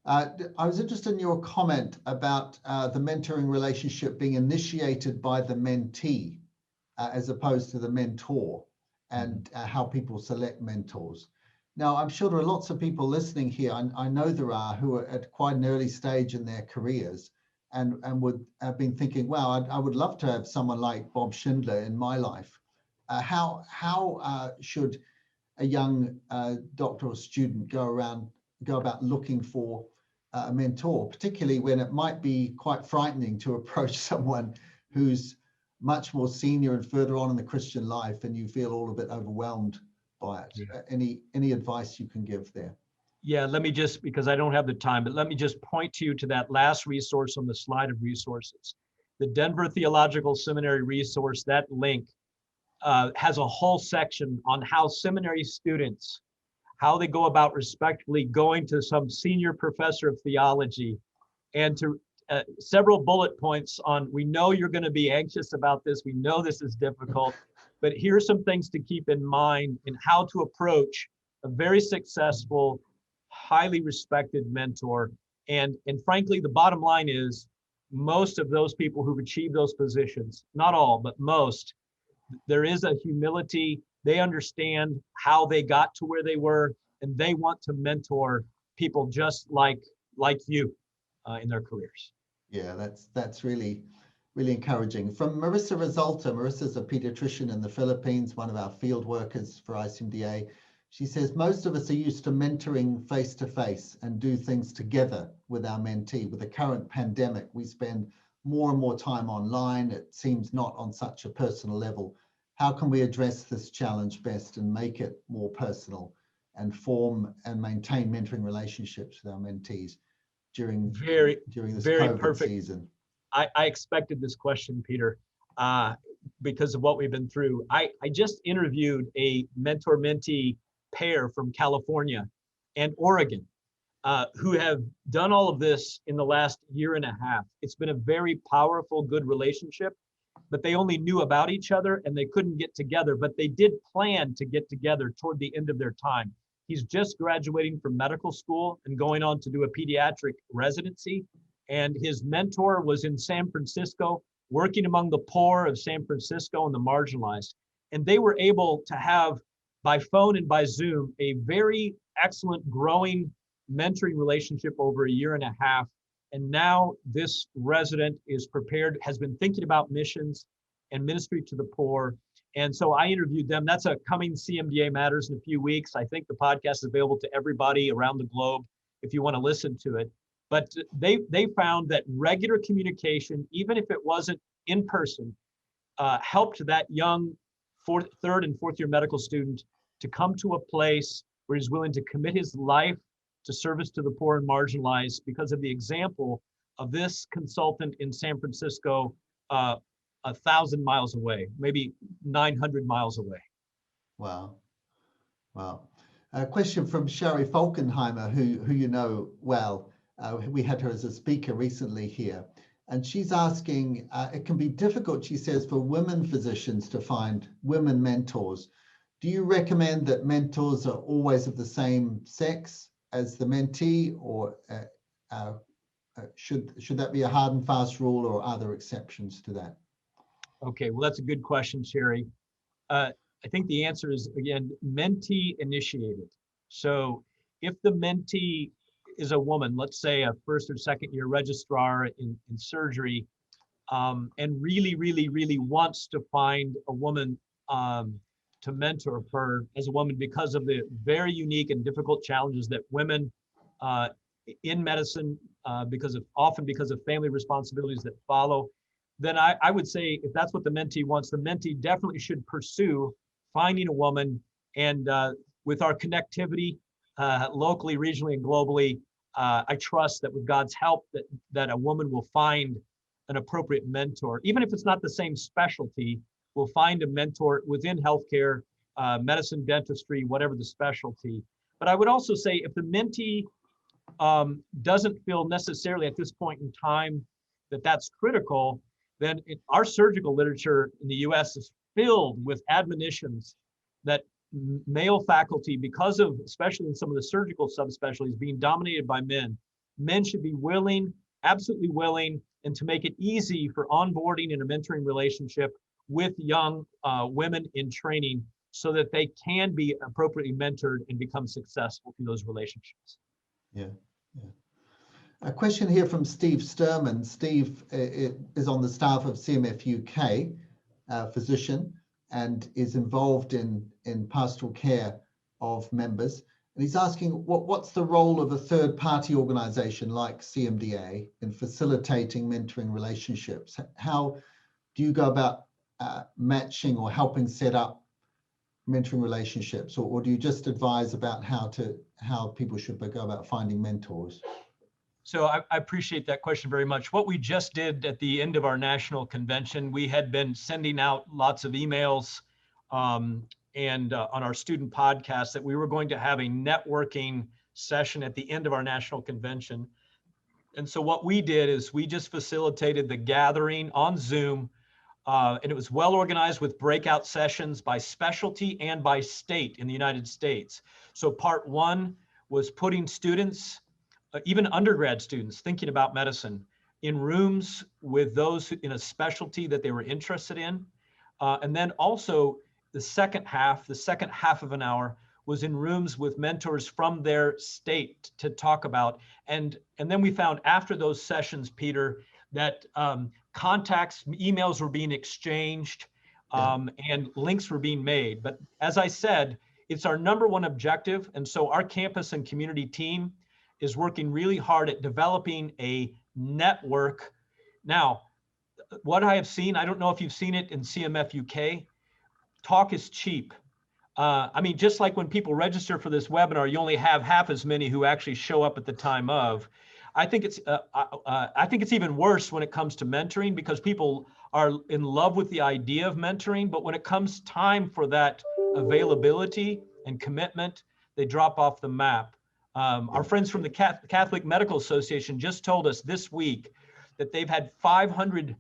I was interested in your comment about the mentoring relationship being initiated by the mentee as opposed to the mentor, and how people select mentors. Now, I'm sure there are lots of people listening here, I know there are, who are at quite an early stage in their careers and would have been thinking, wow, I would love to have someone like Bob Schindler in my life. How should a young doctor or student go about looking for a mentor, particularly when it might be quite frightening to approach someone who's much more senior and further on in the Christian life, and you feel all a bit overwhelmed by it? Yeah. Any advice you can give there? Yeah, let me just, because I don't have the time, but let me just point to you to that last resource on the slide of resources. The Denver Theological Seminary resource, that link has a whole section on how seminary students, how they go about respectfully going to some senior professor of theology, and to several bullet points on, we know you're going to be anxious about this, we know this is difficult, but here's some things to keep in mind in how to approach a very successful, highly respected mentor. And frankly, the bottom line is most of those people who've achieved those positions, not all, but most, there is a humility. They understand how they got to where they were, and they want to mentor people just like you in their careers. Yeah, that's really encouraging. From Marissa Resulta, Marissa's a pediatrician in the Philippines, one of our field workers for ICMDA. She says, most of us are used to mentoring face-to-face and do things together with our mentee. With the current pandemic, we spend more and more time online. It seems not on such a personal level. How can we address this challenge best and make it more personal and form and maintain mentoring relationships with our mentees during this very COVID perfect season? I expected this question, Peter, because of what we've been through. I just interviewed a mentor-mentee pair from California and Oregon who have done all of this in the last year and a half. It's been a very powerful, good relationship, but they only knew about each other and they couldn't get together, but they did plan to get together toward the end of their time. He's just graduating from medical school and going on to do a pediatric residency. And his mentor was in San Francisco, working among the poor of San Francisco and the marginalized. And they were able to have, by phone and by Zoom, a very excellent, growing mentoring relationship over a year and a half. And now this resident is prepared, has been thinking about missions and ministry to the poor. And so I interviewed them. That's a coming CMDA Matters in a few weeks. I think the podcast is available to everybody around the globe if you want to listen to it. But they found that regular communication, even if it wasn't in person, helped that young third and fourth year medical student to come to a place where he's willing to commit his life to service to the poor and marginalized because of the example of this consultant in San Francisco, 1,000 miles away, maybe 900 miles away. Wow. Wow. A question from Shari Falkenheimer, who you know well. We had her as a speaker recently here, and she's asking, it can be difficult, she says, for women physicians to find women mentors. Do you recommend that mentors are always of the same sex as the mentee, or should that be a hard and fast rule, or are there exceptions to that? Okay, well, that's a good question, Sherry. I think the answer is, again, mentee initiated. So if the mentee is a woman, let's say a first or second year registrar in surgery, and really wants to find a woman to mentor her as a woman because of the very unique and difficult challenges that women in medicine, often because of family responsibilities that follow, then I would say if that's what the mentee wants, the mentee definitely should pursue finding a woman. And with our connectivity locally, regionally, and globally, I trust that with God's help that a woman will find an appropriate mentor, even if it's not the same specialty, will find a mentor within healthcare, medicine, dentistry, whatever the specialty. But I would also say if the mentee doesn't feel necessarily at this point in time that that's critical, then our surgical literature in the US is filled with admonitions that male faculty, because of, especially in some of the surgical subspecialties being dominated by men should be willing, absolutely willing, and to make it easy for onboarding in a mentoring relationship with young women in training so that they can be appropriately mentored and become successful through those relationships. Yeah. A question here from Steve Sturman. Steve is on the staff of CMF UK, physician, and is involved in pastoral care of members. And he's asking, what's the role of a third-party organization like CMDA in facilitating mentoring relationships? How do you go about matching or helping set up mentoring relationships, or do you just advise about how people should go about finding mentors? So I appreciate that question very much. What we just did at the end of our national convention, we had been sending out lots of emails and on our student podcast that we were going to have a networking session at the end of our national convention. And so what we did is we just facilitated the gathering on Zoom And it was well organized with breakout sessions by specialty and by state in the United States. So part one was putting students, even undergrad students thinking about medicine, in rooms with those in a specialty that they were interested in. And then also the second half of an hour was in rooms with mentors from their state to talk about. And then we found after those sessions, Peter, that contacts, emails were being exchanged, and links were being made. But as I said, it's our number one objective. And so our campus and community team is working really hard at developing a network. Now, what I have seen, I don't know if you've seen it in CMF UK, talk is cheap. I mean, just like when people register for this webinar, you only have half as many who actually show up at the time of. I think it's even worse when it comes to mentoring, because people are in love with the idea of mentoring, but when it comes time for that availability and commitment, they drop off the map. Our friends from the Catholic Medical Association just told us this week that they've had 400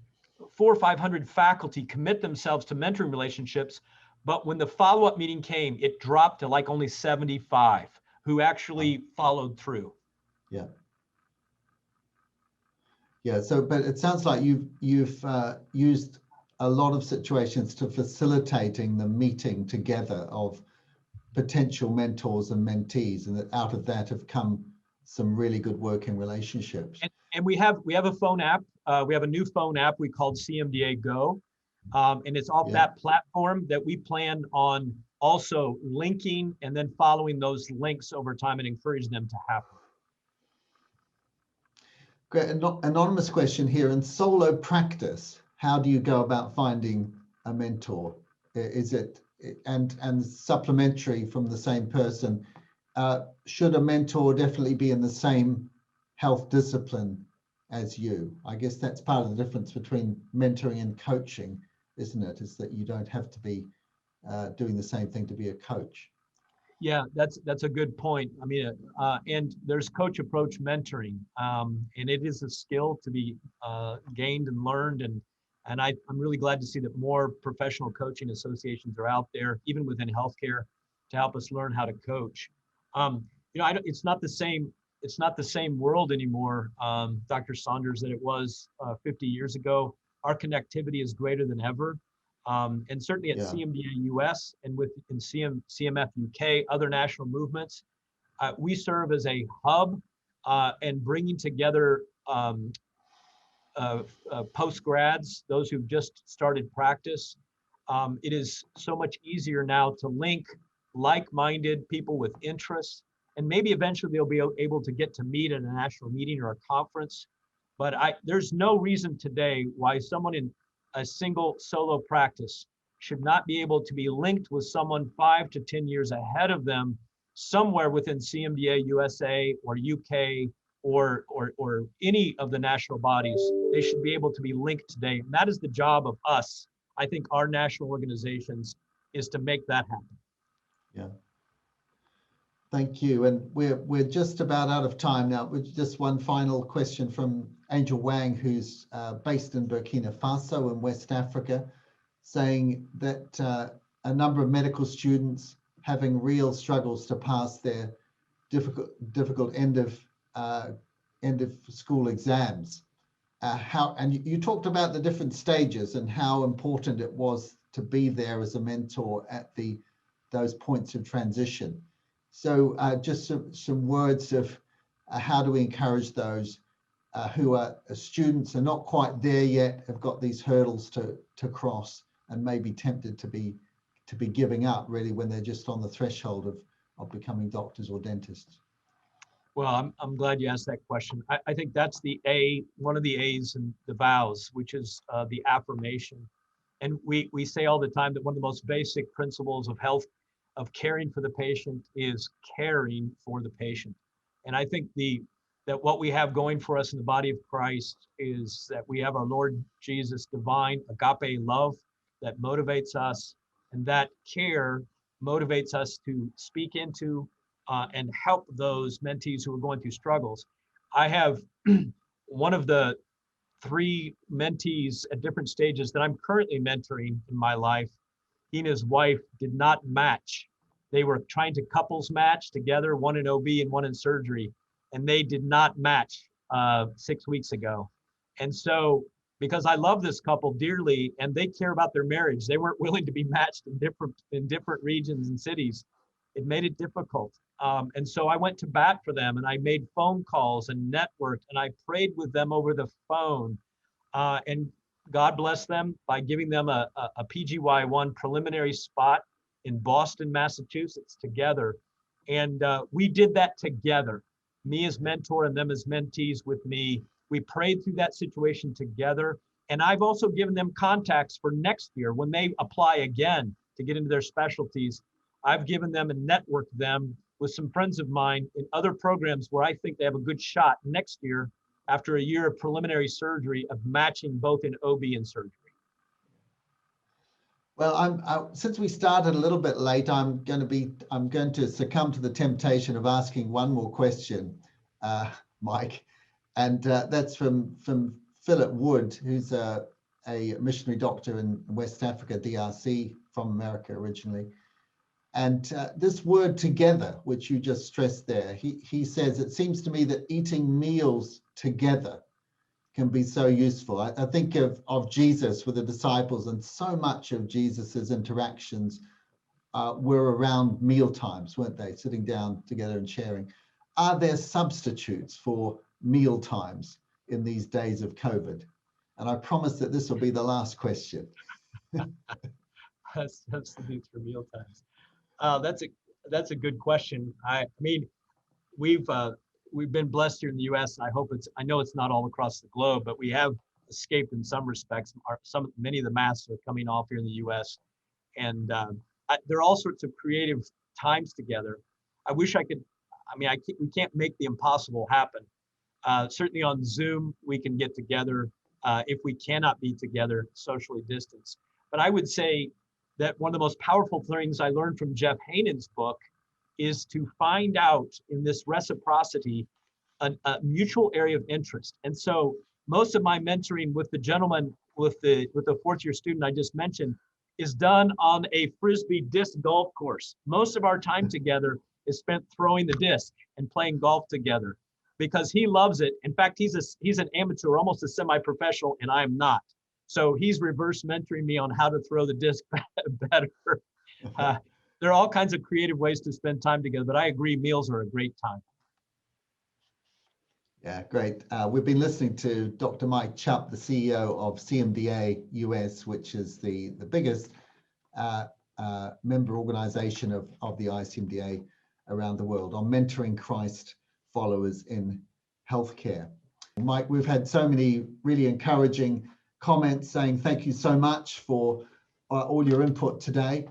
or 500 faculty commit themselves to mentoring relationships, but when the follow-up meeting came, it dropped to like only 75 who actually followed through. Yeah. Yeah, so, but it sounds like you've used a lot of situations to facilitating the meeting together of potential mentors and mentees, and that out of that have come some really good working relationships. And we have a phone app. We have a new phone app we called CMDA Go, and it's off that platform that we plan on also linking and then following those links over time and encourage them to happen. Great. Anonymous question here. In solo practice, how do you go about finding a mentor? Is it, and supplementary from the same person, should a mentor definitely be in the same health discipline as you? I guess that's part of the difference between mentoring and coaching, isn't it? Is that you don't have to be doing the same thing to be a coach. Yeah, that's a good point. I mean, and there's coach approach mentoring, and it is a skill to be gained and learned. And I'm really glad to see that more professional coaching associations are out there, even within healthcare, to help us learn how to coach. You know, it's not the same. It's not the same world anymore, Dr. Saunders, that it was 50 years ago. Our connectivity is greater than ever. And certainly at CMDA US and in CMF UK, other national movements, we serve as a hub and bringing together post-grads, those who've just started practice. It is so much easier now to link like-minded people with interests, and maybe eventually they'll be able to get to meet at a national meeting or a conference. But there's no reason today why someone in a single solo practice should not be able to be linked with someone 5 to 10 years ahead of them somewhere within CMDA USA or UK or any of the national bodies. They should be able to be linked today. And that is the job of us. I think our national organizations is to make that happen. Yeah. Thank you. And we're just about out of time now. With just one final question from Angel Wang, who's based in Burkina Faso in West Africa, saying that a number of medical students having real struggles to pass their difficult end of school exams. And you talked about the different stages and how important it was to be there as a mentor at those points of transition. So just some words of how do we encourage those who are students and not quite there yet, have got these hurdles to cross and may be tempted to be giving up really when they're just on the threshold of becoming doctors or dentists. Well, I'm glad you asked that question. I think that's one of the A's in the vows, which is the affirmation. And we say all the time that one of the most basic principles of health, of caring for the patient, is caring for the patient. And I think that what we have going for us in the body of Christ is that we have our Lord Jesus' divine agape love that motivates us, and that care motivates us to speak into and help those mentees who are going through struggles. I have one of the 3 mentees at different stages that I'm currently mentoring in my life. He and his wife did not match. They were trying to couples match together, one in OB and one in surgery, and they did not match 6 weeks ago. And so, because I love this couple dearly and they care about their marriage, they weren't willing to be matched in different regions and cities. It made it difficult. And so I went to bat for them, and I made phone calls and networked, and I prayed with them over the phone. And God bless them by giving them a PGY1 preliminary spot in Boston, Massachusetts together. And we did that together, me as mentor and them as mentees with me. We prayed through that situation together. And I've also given them contacts for next year when they apply again to get into their specialties. I've given them and networked them with some friends of mine in other programs where I think they have a good shot next year after a year of preliminary surgery of matching both in OB and surgery. Well, since we started a little bit late, I'm going to succumb to the temptation of asking one more question, Mike, and that's from Philip Wood, who's a missionary doctor in West Africa, DRC, from America originally. And this word together, which you just stressed there, he says, it seems to me that eating meals together can be so useful. I think of Jesus with the disciples, and so much of Jesus's interactions were around meal times, weren't they? Sitting down together and sharing. Are there substitutes for meal times in these days of COVID? And I promise that this will be the last question. Substitutes for meal times. That's a good question. I mean, we've been blessed here in the U.S. I know it's not all across the globe, but we have escaped in some respects. Many of the masks are coming off here in the U.S. and there are all sorts of creative times together. I wish I could. I mean, we can't make the impossible happen. Certainly on Zoom we can get together if we cannot be together socially distanced. But I would say that one of the most powerful things I learned from Jeff Hanen's book is to find out in this reciprocity a mutual area of interest. And so most of my mentoring with the gentleman, with the 4th year student I just mentioned, is done on a Frisbee disc golf course. Most of our time together is spent throwing the disc and playing golf together because he loves it. In fact, he's an amateur, almost a semi-professional, and I'm not. So he's reverse mentoring me on how to throw the disc better. There are all kinds of creative ways to spend time together, but I agree, meals are a great time. Yeah, great. We've been listening to Dr. Mike Chupp, the CEO of Cmda US, which is the biggest member organization of the ICMDA around the world, on mentoring Christ followers in healthcare. Mike, we've had so many really encouraging comments saying thank you so much for all your input today,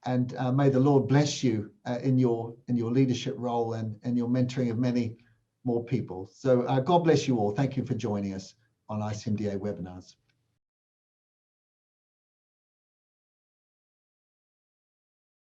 and may the Lord bless you in your leadership role and your mentoring of many more people. So God bless you all. Thank you for joining us on ICMDA webinars.